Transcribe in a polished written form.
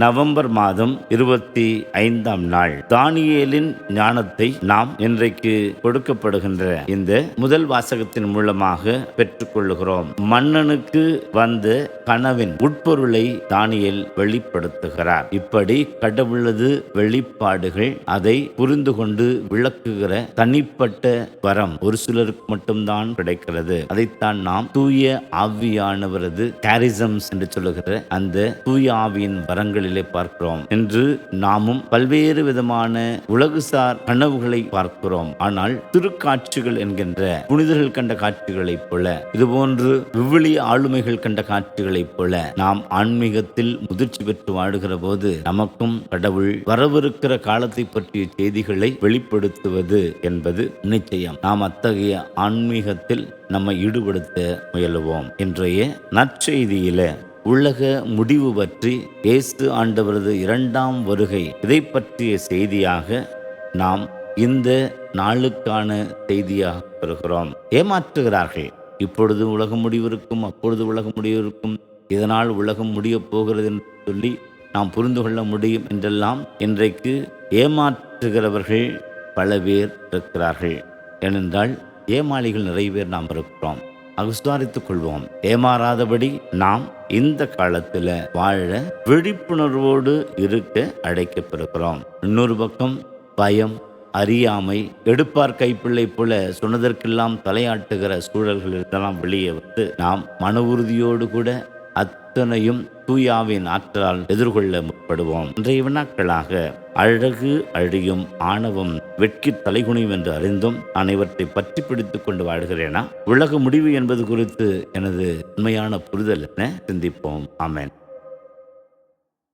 November மாதம் 25ஆம் நாள் தானியேலின் ஞானத்தை நாம் இன்றைக்கு கொடுக்கப்படுகின்ற இந்த முதல் வாசகத்தின் மூலமாக பெற்றுக்கொள்ளுகிறோம். மன்னனுக்கு வந்த கனவின் உட்பொருளை தானியேல் வெளிப்படுத்துகிறார். இப்படி கடவுளது வெளிப்பாடுகள் அதை புரிந்து கொண்டு விளக்குகிற தனிப்பட்ட வரம் ஒரு சிலருக்கு மட்டும்தான் கிடைக்கிறது. அதைத்தான் நாம் தூய ஆவியானவரது கேரிசம்ஸ் என்று சொல்லுகிற அந்த தூய ஆவியின் வரங்களிலே பார்க்கிறோம். என்று நாமும் பல்வேறு விதமான உலகுசார் கனவுகளை பார்க்கிறோம். ஆனால் திருக்காட்சிகள் என்கின்ற புனிதர்கள் கண்ட காட்சிகளைப் போல, இதுபோன்று விவிலிய ஆளுமைகள் கண்ட காட்சிகளைப் போல நாம் ஆன்மீகத்தில் முதிர்ச்சி பெற்று வாழுகிற போது நமக்கும் கடவுள் வரவிருக்கிற காலத்தை பற்றிய செய்திகளை வெளிப்படுத்துவது என்பது நிச்சயம். நாம் அத்தகைய ஆன்மீகத்தில் நம்மை ஈடுபடுத்த முயலுவோம். இன்றைய நற்செய்தியில உலக முடிவு பற்றி இயேசு ஆண்டவரது 2ஆம் வருகை இதை பற்றிய செய்தியாக நாம் இந்த நாளுக்கான செய்தியாக பெறுகிறோம். ஏமாற்றுகிறார்கள். இப்பொழுது உலகம் முடிவிருக்கும், அப்பொழுது உலகம் முடிவிருக்கும், இதனால் உலகம் முடியப் போகிறது என்று சொல்லி நாம் புரிந்து கொள்ள முடியும் என்றெல்லாம் இன்றைக்கு ஏமாற்றுகிறவர்கள் பல பேர் இருக்கிறார்கள். ஏனென்றால் ஏமாளிகள் நிறைய பேர் நாம் இருக்கிறோம். விசாரித்துக் கொள்வோம். ஏமாறாதபடி நாம் இந்த காலத்தில் வாழ விழிப்புணர்வோடு இருக்க அழைக்கப்பெறுகிறோம். இன்னொரு பக்கம் பயம், அறியாமை, எடுப்பார் கைப்பிள்ளை போல சொன்னதற்கெல்லாம் தலையாட்டுகிற சூழல்கள் இதெல்லாம் வெளியே வந்து நாம் மன உறுதியோடு கூட அத்தனையும் தூயாவின் ஆற்றலால் எதிர்கொள்ள முற்படுவோம். இன்றைய வினாக்களாக அழகு அழியும், ஆணவம் வெட்கி தலைகுனியும் என்று அறிந்தும் நான் இவற்றை பற்றி பிடித்துக் கொண்டு வாழ்கிறேனா? உலக முடிவு என்பது குறித்து எனது உண்மையான புரிதல் என சிந்திப்போம். ஆமென்.